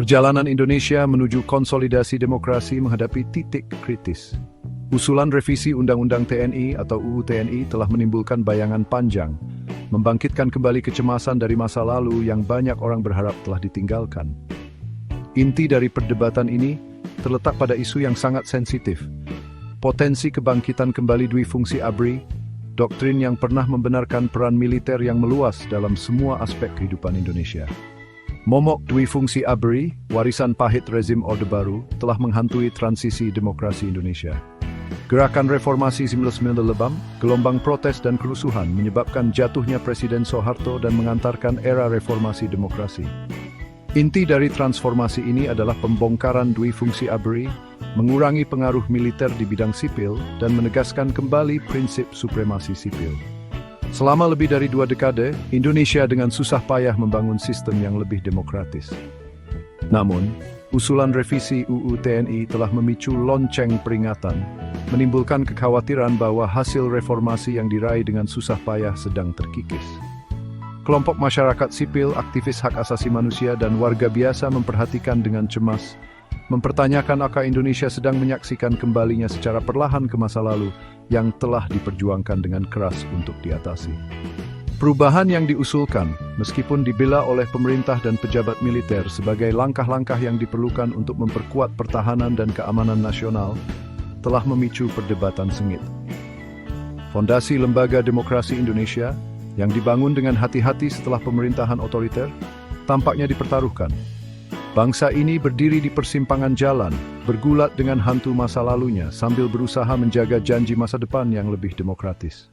Perjalanan Indonesia menuju konsolidasi demokrasi menghadapi titik kritis. Usulan revisi Undang-Undang TNI atau UU TNI telah menimbulkan bayangan panjang, membangkitkan kembali kecemasan dari masa lalu yang banyak orang berharap telah ditinggalkan. Inti dari perdebatan ini terletak pada isu yang sangat sensitif, potensi kebangkitan kembali duifungsi ABRI, doktrin yang pernah membenarkan peran militer yang meluas dalam semua aspek kehidupan Indonesia. Momok duifungsi ABRI, warisan pahit rezim Orde Baru, telah menghantui transisi demokrasi Indonesia. Gerakan reformasi 1999 lebam, gelombang protes dan kerusuhan menyebabkan jatuhnya Presiden Soeharto dan mengantarkan era reformasi demokrasi. Inti dari transformasi ini adalah pembongkaran duifungsi ABRI, mengurangi pengaruh militer di bidang sipil, dan menegaskan kembali prinsip supremasi sipil. Selama lebih dari 2 dekade, Indonesia dengan susah payah membangun sistem yang lebih demokratis. Namun, usulan revisi UU TNI telah memicu lonceng peringatan, menimbulkan kekhawatiran bahwa hasil reformasi yang diraih dengan susah payah sedang terkikis. Kelompok masyarakat sipil, aktivis hak asasi manusia, dan warga biasa memperhatikan dengan cemas, mempertanyakan apakah Indonesia sedang menyaksikan kembalinya secara perlahan ke masa lalu yang telah diperjuangkan dengan keras untuk diatasi. Perubahan yang diusulkan, meskipun dibela oleh pemerintah dan pejabat militer sebagai langkah-langkah yang diperlukan untuk memperkuat pertahanan dan keamanan nasional, telah memicu perdebatan sengit. Fondasi Lembaga Demokrasi Indonesia, yang dibangun dengan hati-hati setelah pemerintahan otoriter, tampaknya dipertaruhkan. Bangsa ini berdiri di persimpangan jalan, bergulat dengan hantu masa lalunya sambil berusaha menjaga janji masa depan yang lebih demokratis.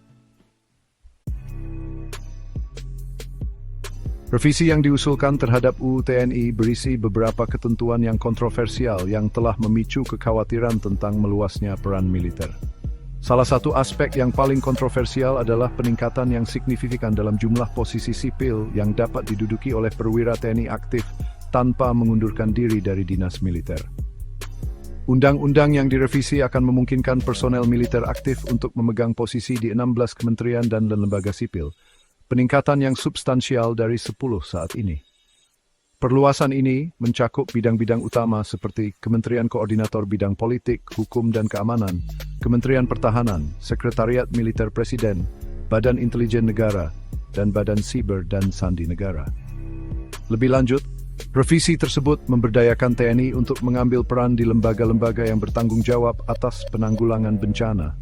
Revisi yang diusulkan terhadap UU TNI berisi beberapa ketentuan yang kontroversial yang telah memicu kekhawatiran tentang meluasnya peran militer. Salah satu aspek yang paling kontroversial adalah peningkatan yang signifikan dalam jumlah posisi sipil yang dapat diduduki oleh perwira TNI aktif tanpa mengundurkan diri dari dinas militer. Undang-undang yang direvisi akan memungkinkan personel militer aktif untuk memegang posisi di 16 kementerian dan lembaga sipil, peningkatan yang substansial dari 10 saat ini. Perluasan ini mencakup bidang-bidang utama seperti Kementerian Koordinator Bidang Politik, Hukum dan Keamanan, Kementerian Pertahanan, Sekretariat Militer Presiden, Badan Intelijen Negara, dan Badan Siber dan Sandi Negara. Lebih lanjut, revisi tersebut memberdayakan TNI untuk mengambil peran di lembaga-lembaga yang bertanggung jawab atas penanggulangan bencana,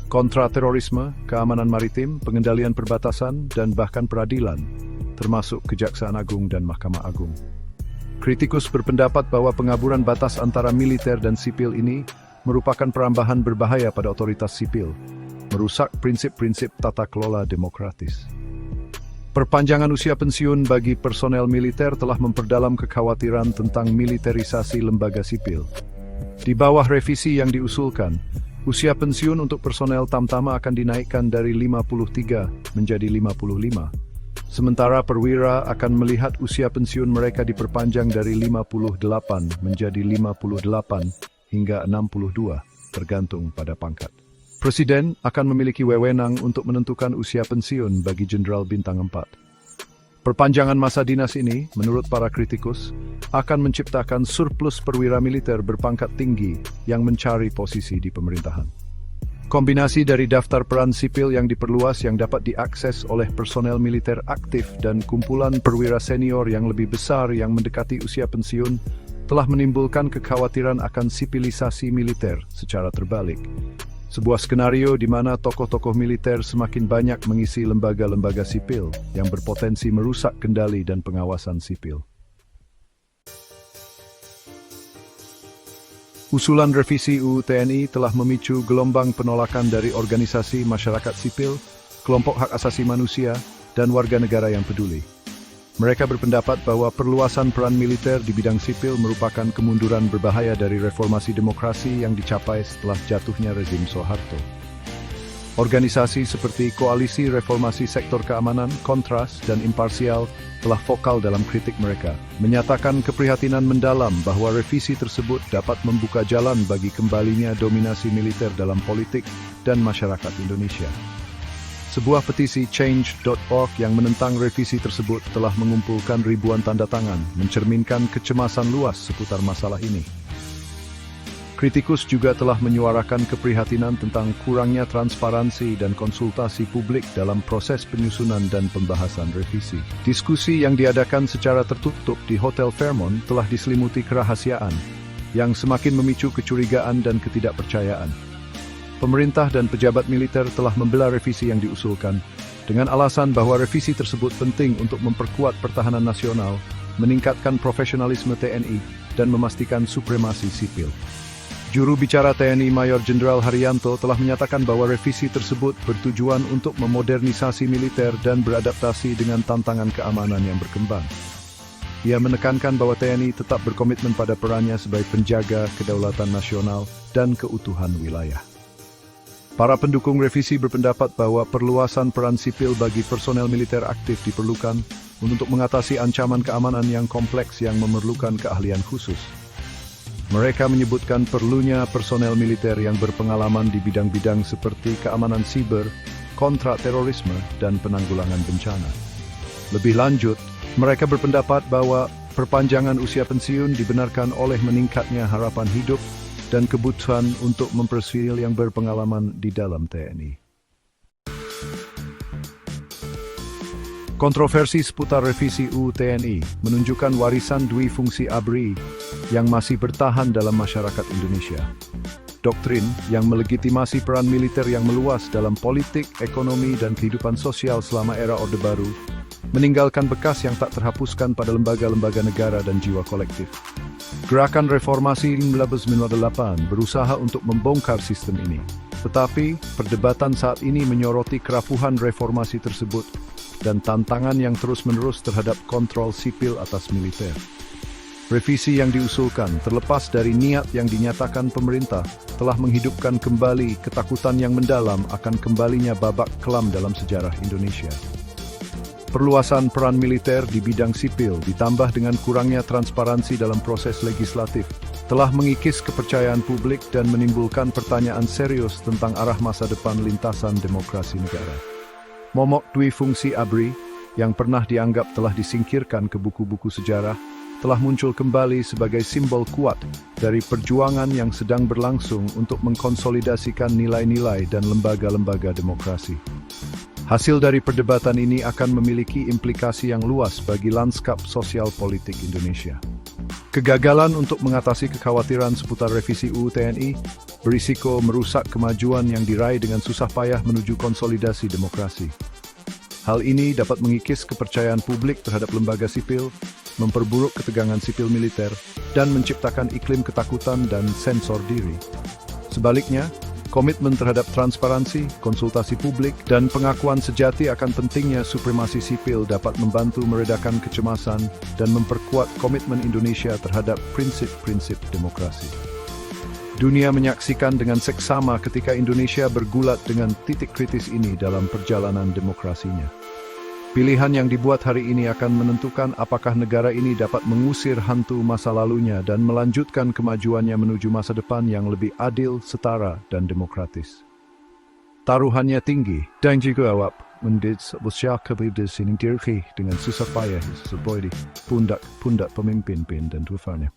kontraterorisme, keamanan maritim, pengendalian perbatasan, dan bahkan peradilan, termasuk Kejaksaan Agung dan Mahkamah Agung. Kritikus berpendapat bahwa pengaburan batas antara militer dan sipil ini merupakan perambahan berbahaya pada otoritas sipil, merusak prinsip-prinsip tata kelola demokratis. Perpanjangan usia pensiun bagi personel militer telah memperdalam kekhawatiran tentang militerisasi lembaga sipil. Di bawah revisi yang diusulkan, usia pensiun untuk personel Tamtama akan dinaikkan dari 53 menjadi 55. Sementara perwira akan melihat usia pensiun mereka diperpanjang dari 58 menjadi 58 hingga 62, tergantung pada pangkat. Presiden akan memiliki wewenang untuk menentukan usia pensiun bagi Jenderal Bintang 4. Perpanjangan masa dinas ini, menurut para kritikus, akan menciptakan surplus perwira militer berpangkat tinggi yang mencari posisi di pemerintahan. Kombinasi dari daftar peran sipil yang diperluas yang dapat diakses oleh personel militer aktif dan kumpulan perwira senior yang lebih besar yang mendekati usia pensiun telah menimbulkan kekhawatiran akan sipilisasi militer secara terbalik. Sebuah skenario di mana tokoh-tokoh militer semakin banyak mengisi lembaga-lembaga sipil yang berpotensi merusak kendali dan pengawasan sipil. Usulan revisi UU TNI telah memicu gelombang penolakan dari organisasi masyarakat sipil, kelompok hak asasi manusia, dan warga negara yang peduli. Mereka berpendapat bahwa perluasan peran militer di bidang sipil merupakan kemunduran berbahaya dari reformasi demokrasi yang dicapai setelah jatuhnya rezim Soeharto. Organisasi seperti Koalisi Reformasi Sektor Keamanan, Kontras, dan Imparsial telah vokal dalam kritik mereka, menyatakan keprihatinan mendalam bahwa revisi tersebut dapat membuka jalan bagi kembalinya dominasi militer dalam politik dan masyarakat Indonesia. Sebuah petisi Change.org yang menentang revisi tersebut telah mengumpulkan ribuan tanda tangan, mencerminkan kecemasan luas seputar masalah ini. Kritikus juga telah menyuarakan keprihatinan tentang kurangnya transparansi dan konsultasi publik dalam proses penyusunan dan pembahasan revisi. Diskusi yang diadakan secara tertutup di Hotel Fairmont telah diselimuti kerahasiaan, yang semakin memicu kecurigaan dan ketidakpercayaan. Pemerintah dan pejabat militer telah membela revisi yang diusulkan, dengan alasan bahwa revisi tersebut penting untuk memperkuat pertahanan nasional, meningkatkan profesionalisme TNI, dan memastikan supremasi sipil. Juru bicara TNI Mayor Jenderal Haryanto telah menyatakan bahwa revisi tersebut bertujuan untuk memodernisasi militer dan beradaptasi dengan tantangan keamanan yang berkembang. Ia menekankan bahwa TNI tetap berkomitmen pada perannya sebagai penjaga kedaulatan nasional dan keutuhan wilayah. Para pendukung revisi berpendapat bahwa perluasan peran sipil bagi personel militer aktif diperlukan untuk mengatasi ancaman keamanan yang kompleks yang memerlukan keahlian khusus. Mereka menyebutkan perlunya personel militer yang berpengalaman di bidang-bidang seperti keamanan siber, kontra terorisme, dan penanggulangan bencana. Lebih lanjut, mereka berpendapat bahwa perpanjangan usia pensiun dibenarkan oleh meningkatnya harapan hidup dan kebutuhan untuk mempersiil yang berpengalaman di dalam TNI. Kontroversi seputar revisi UU TNI menunjukkan warisan dui fungsi ABRI yang masih bertahan dalam masyarakat Indonesia. Doktrin yang melegitimasi peran militer yang meluas dalam politik, ekonomi, dan kehidupan sosial selama era Orde Baru meninggalkan bekas yang tak terhapuskan pada lembaga-lembaga negara dan jiwa kolektif. Gerakan Reformasi 1998 berusaha untuk membongkar sistem ini. Tetapi, perdebatan saat ini menyoroti kerapuhan reformasi tersebut dan tantangan yang terus-menerus terhadap kontrol sipil atas militer. Revisi yang diusulkan, terlepas dari niat yang dinyatakan pemerintah, telah menghidupkan kembali ketakutan yang mendalam akan kembalinya babak kelam dalam sejarah Indonesia. Perluasan peran militer di bidang sipil ditambah dengan kurangnya transparansi dalam proses legislatif telah mengikis kepercayaan publik dan menimbulkan pertanyaan serius tentang arah masa depan lintasan demokrasi negara. Momok dui fungsi ABRI yang pernah dianggap telah disingkirkan ke buku-buku sejarah telah muncul kembali sebagai simbol kuat dari perjuangan yang sedang berlangsung untuk mengkonsolidasikan nilai-nilai dan lembaga-lembaga demokrasi. Hasil dari perdebatan ini akan memiliki implikasi yang luas bagi lanskap sosial politik Indonesia. Kegagalan untuk mengatasi kekhawatiran seputar revisi UU TNI berisiko merusak kemajuan yang diraih dengan susah payah menuju konsolidasi demokrasi. Hal ini dapat mengikis kepercayaan publik terhadap lembaga sipil, memperburuk ketegangan sipil militer, dan menciptakan iklim ketakutan dan sensor diri. Sebaliknya, komitmen terhadap transparansi, konsultasi publik, dan pengakuan sejati akan pentingnya supremasi sipil dapat membantu meredakan kecemasan dan memperkuat komitmen Indonesia terhadap prinsip-prinsip demokrasi. Dunia menyaksikan dengan seksama ketika Indonesia bergulat dengan titik kritis ini dalam perjalanan demokrasinya. Pilihan yang dibuat hari ini akan menentukan apakah negara ini dapat mengusir hantu masa lalunya dan melanjutkan kemajuannya menuju masa depan yang lebih adil, setara, dan demokratis. Taruhannya tinggi dan juga awap mendesak kebiasaan diri dengan susah payah sesuai di pundak pemimpin dan tuannya.